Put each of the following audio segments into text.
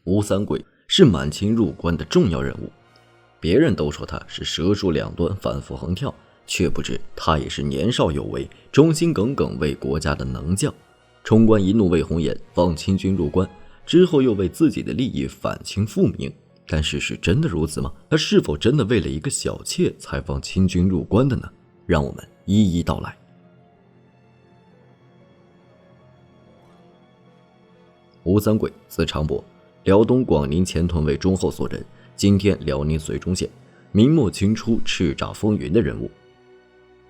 吴三桂是满清入关的重要人物。别人都说他是蛇鼠两端，反复横跳，却不知他也是年少有为、忠心耿耿为国家的能将。冲冠一怒为红颜，放清军入关之后，又为自己的利益反清复明。但事实真的如此吗？他是否真的为了一个小妾才放清军入关的呢？让我们一一道来。吴三桂，字长伯，辽东广宁前屯卫中后所人，今天辽宁绥中县，明末清初叱咤风云的人物。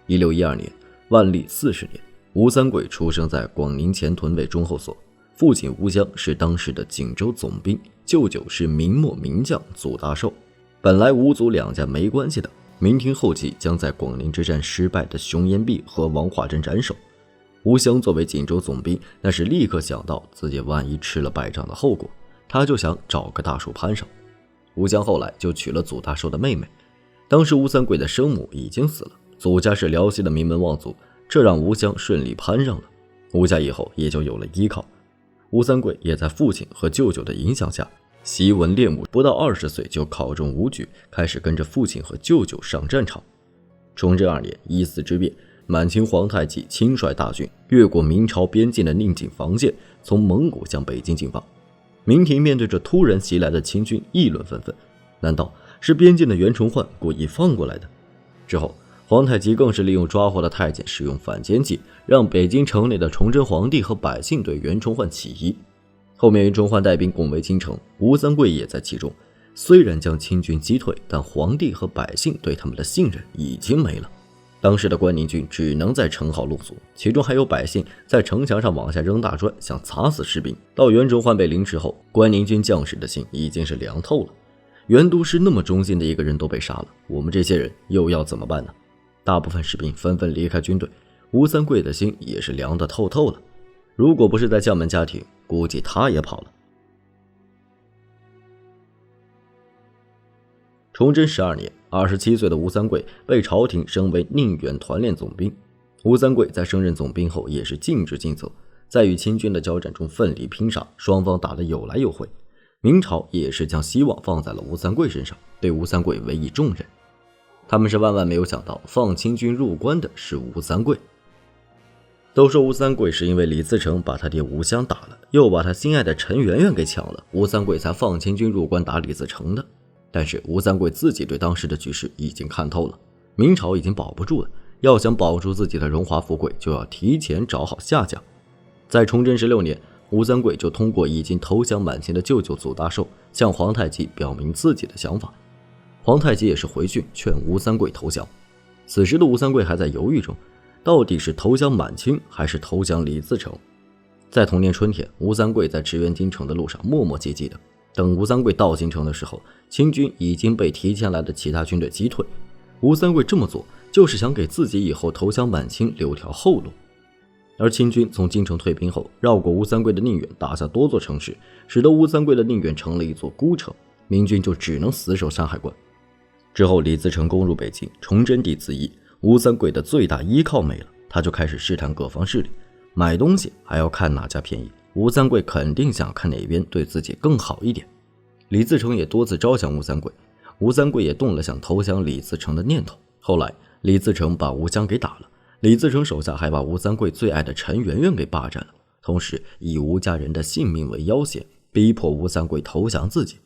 1612年，万历40年，吴三桂出生在广宁前屯卫中后所，父亲吴襄是当时的锦州总兵，舅舅是明末名将祖大寿。本来吴祖两家没关系的，明廷后期将在广宁之战失败的熊延弼和王化贞斩首。吴襄作为锦州总兵，那是立刻想到自己万一吃了败仗的后果，他就想找个大树攀上。吴襄后来就娶了祖大寿的妹妹。当时吴三桂的生母已经死了，祖家是辽西的名门望族，这让吴襄顺利攀上了。吴家以后也就有了依靠。吴三桂也在父亲和舅舅的影响下，习文练武，不到20岁就考中武举，开始跟着父亲和舅舅上战场。崇祯2年14之变，满清皇太极亲率大军越过明朝边境的宁锦防线，从蒙古向北京进发。明廷面对着突然袭来的清军，议论纷纷，难道是边境的袁崇焕故意放过来的？之后皇太极更是利用抓获的太监使用反间计，让北京城内的崇祯皇帝和百姓对袁崇焕起疑。后面袁崇焕带兵攻围京城，吴三桂也在其中。虽然将清军击退，但皇帝和百姓对他们的信任已经没了。当时的关宁军只能在城壕露宿，其中还有百姓在城墙上往下扔大砖，想砸死士兵。到袁崇焕被凌迟后，关宁军将士的心已经是凉透了。袁都师那么忠心的一个人都被杀了，我们这些人又要怎么办呢？大部分士兵纷纷离开军队，吴三桂的心也是凉得透透了。如果不是在将门家庭，估计他也跑了。崇祯12年，27岁的吴三桂被朝廷升为宁远团练总兵。吴三桂在升任总兵后也是尽职尽责，在与清军的交战中奋力拼杀，双方打得有来有回。明朝也是将希望放在了吴三桂身上，对吴三桂委以重任。他们是万万没有想到，放清军入关的是吴三桂。都说吴三桂是因为李自成把他爹吴襄打了，又把他心爱的陈圆圆给抢了，吴三桂才放清军入关打李自成的。但是吴三桂自己对当时的局势已经看透了，明朝已经保不住了，要想保住自己的荣华富贵，就要提前找好下家。在崇祯16年，吴三桂就通过已经投降满清的舅舅祖大寿，向皇太极表明自己的想法。皇太极也是回讯劝吴三桂投降。此时的吴三桂还在犹豫中，到底是投降满清还是投降李自成。在同年春天，吴三桂在驰援京城的路上磨磨唧唧的，等吴三桂到京城的时候，清军已经被提前来的其他军队击退。吴三桂这么做就是想给自己以后投降满清留条后路。而清军从京城退兵后，绕过吴三桂的宁远，打下多座城市，使得吴三桂的宁远成了一座孤城，明军就只能死守山海关。之后李自成攻入北京，崇祯帝自缢，吴三桂的最大依靠没了，他就开始试探各方势力，买东西还要看哪家便宜，吴三桂肯定想看哪边对自己更好一点。李自成也多次招降吴三桂，吴三桂也动了想投降李自成的念头。后来李自成把吴襄给打了，李自成手下还把吴三桂最爱的陈圆圆给霸占了，同时以吴家人的性命为要挟，逼迫吴三桂投降自己。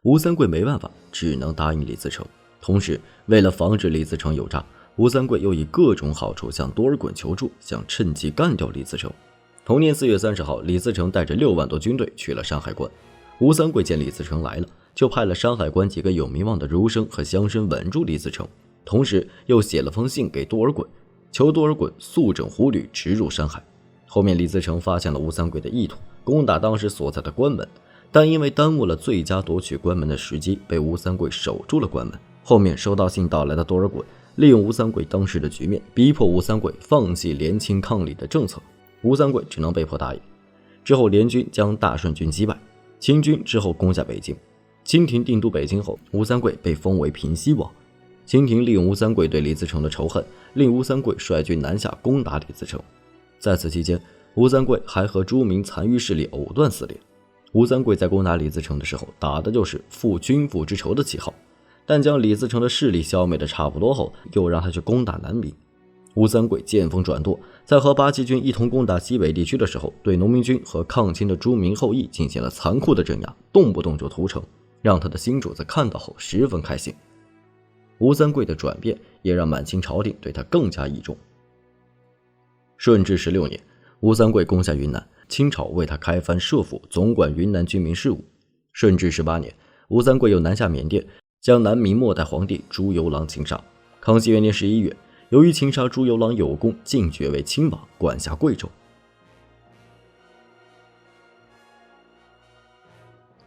吴三桂没办法，只能答应李自成。同时为了防止李自成有诈，吴三桂又以各种好处向多尔衮求助，想趁机干掉李自成。同年4月30号，李自成带着6万多军队去了山海关。吴三桂见李自成来了，就派了山海关几个有名望的儒生和乡绅稳住李自成，同时又写了封信给多尔衮，求多尔衮速整狐旅直入山海。后面李自成发现了吴三桂的意图，攻打当时所在的关门，但因为耽误了最佳夺取关门的时机，被吴三桂守住了关门。后面收到信到来的多尔衮利用吴三桂当时的局面，逼迫吴三桂放弃联清抗李的政策，吴三桂只能被迫答应。之后联军将大顺军击败，清军之后攻下北京。清廷定都北京后，吴三桂被封为平西王。清廷利用吴三桂对李自成的仇恨，令吴三桂率军南下攻打李自成。在此期间，吴三桂还和朱明残余势力藕断丝连。吴三桂在攻打李自成的时候，打的就是复君父之仇的旗号，但将李自成的势力消灭的差不多后，又让他去攻打南明。吴三桂见风转舵，在和八旗军一同攻打西北地区的时候，对农民军和抗清的朱明后裔进行了残酷的镇压，动不动就屠城，让他的新主子看到后十分开心。吴三桂的转变也让满清朝廷对他更加倚重。顺治16年，吴三桂攻下云南，清朝为他开藩设府，总管云南军民事务。顺治18年，吴三桂又南下缅甸，将南明末代皇帝朱由榔擒杀。康熙元年11月，由于擒杀朱由榔有功，晋爵为亲王，管辖贵州。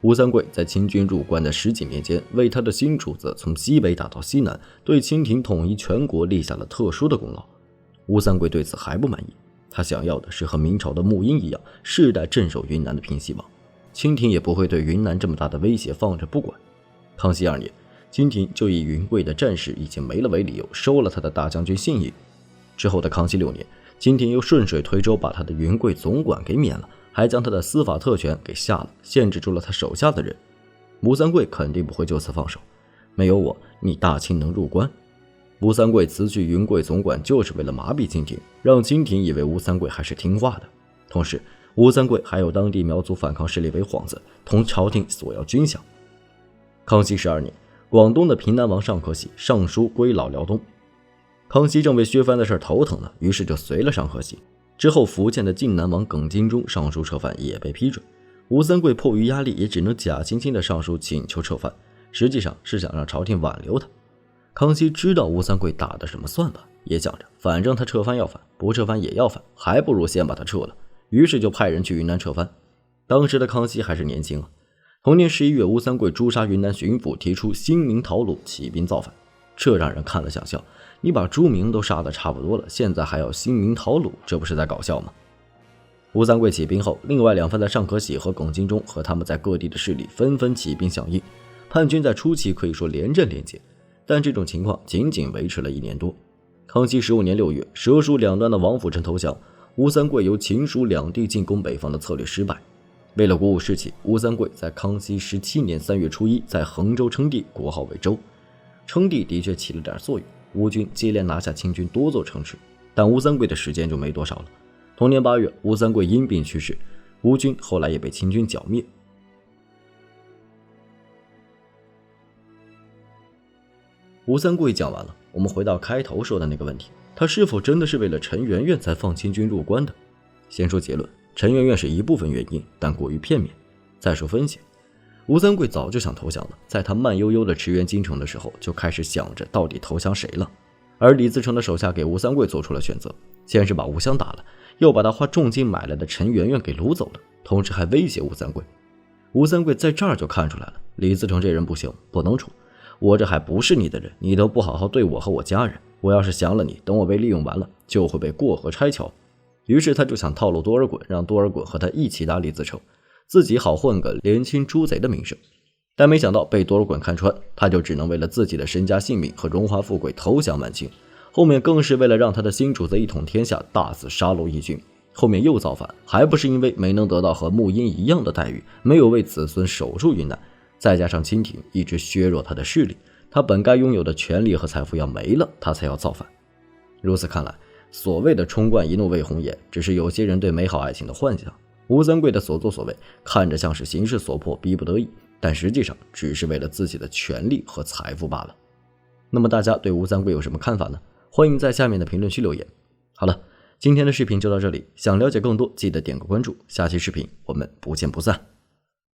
吴三桂在清军入关的10几年间，为他的新主子从西北打到西南，对清廷统一全国立下了特殊的功劳。吴三桂对此还不满意，他想要的是和明朝的沐英一样，世代镇守云南的平西王。清廷也不会对云南这么大的威胁放着不管。康熙2年，清廷就以云贵的战事已经没了为理由，收了他的大将军信义。之后的康熙6年，清廷又顺水推舟把他的云贵总管给免了，还将他的司法特权给下了，限制住了他手下的人。吴三桂肯定不会就此放手，没有我，你大清能入关？吴三桂辞去云贵总管，就是为了麻痹清廷，让清廷以为吴三桂还是听话的。同时，吴三桂还有当地苗族反抗势力为幌子，同朝廷索要军饷。康熙12年，广东的平南王尚可喜上书归老辽东，康熙正为削藩的事头疼呢，于是就随了尚可喜。之后，福建的靖南王耿精忠上书撤藩也被批准。吴三桂迫于压力，也只能假惺惺的上书请求撤藩，实际上是想让朝廷挽留他。康熙知道吴三桂打的什么算法，也想着反正他撤藩要反，不撤藩也要反，还不如先把他撤了，于是就派人去云南撤藩。当时的康熙还是年轻啊。同年11月，吴三桂诛杀云南巡抚，提出兴明讨虏，起兵造反。这让人看了想笑，你把朱明都杀得差不多了，现在还要兴明讨虏，这不是在搞笑吗？吴三桂起兵后，另外两藩的尚可喜和耿精忠和他们在各地的势力纷纷起兵响应，叛军在初期可以说连阵连捷，但这种情况仅仅维持了1年多。康熙15年6月，蛇蜀两端的王辅臣投降，吴三桂由秦蜀两地进攻北方的策略失败。为了鼓舞士气，吴三桂在康熙17年3月初1在衡州称帝，国号为周。称帝的确起了点作用，吴军接连拿下清军多座城池，但吴三桂的时间就没多少了。同年8月，吴三桂因病去世，吴军后来也被清军剿灭。吴三桂讲完了，我们回到开头说的那个问题，他是否真的是为了陈圆圆才放清军入关的？先说结论，陈圆圆是一部分原因，但过于片面。再说分析，吴三桂早就想投降了，在他慢悠悠的驰援京城的时候，就开始想着到底投降谁了。而李自成的手下给吴三桂做出了选择，先是把吴襄打了，又把他花重金买来的陈圆圆给掳走了，同时还威胁吴三桂。吴三桂在这儿就看出来了，李自成这人不行，不能处。我这还不是你的人，你都不好好对我和我家人，我要是降了你，等我被利用完了，就会被过河拆桥。于是他就想套路多尔衮，让多尔衮和他一起打李自成，自己好混个联清诛贼的名声。但没想到被多尔衮看穿，他就只能为了自己的身家性命和荣华富贵投降满清，后面更是为了让他的新主子一统天下，大肆杀戮义军，后面又造反，还不是因为没能得到和沐英一样的待遇，没有为子孙守住云南，再加上清廷一直削弱他的势力，他本该拥有的权力和财富要没了，他才要造反。如此看来，所谓的冲冠一怒为红颜，只是有些人对美好爱情的幻想。吴三桂的所作所为看着像是形势所迫，逼不得已，但实际上只是为了自己的权力和财富罢了。那么大家对吴三桂有什么看法呢？欢迎在下面的评论区留言。好了，今天的视频就到这里，想了解更多记得点个关注，下期视频我们不见不散。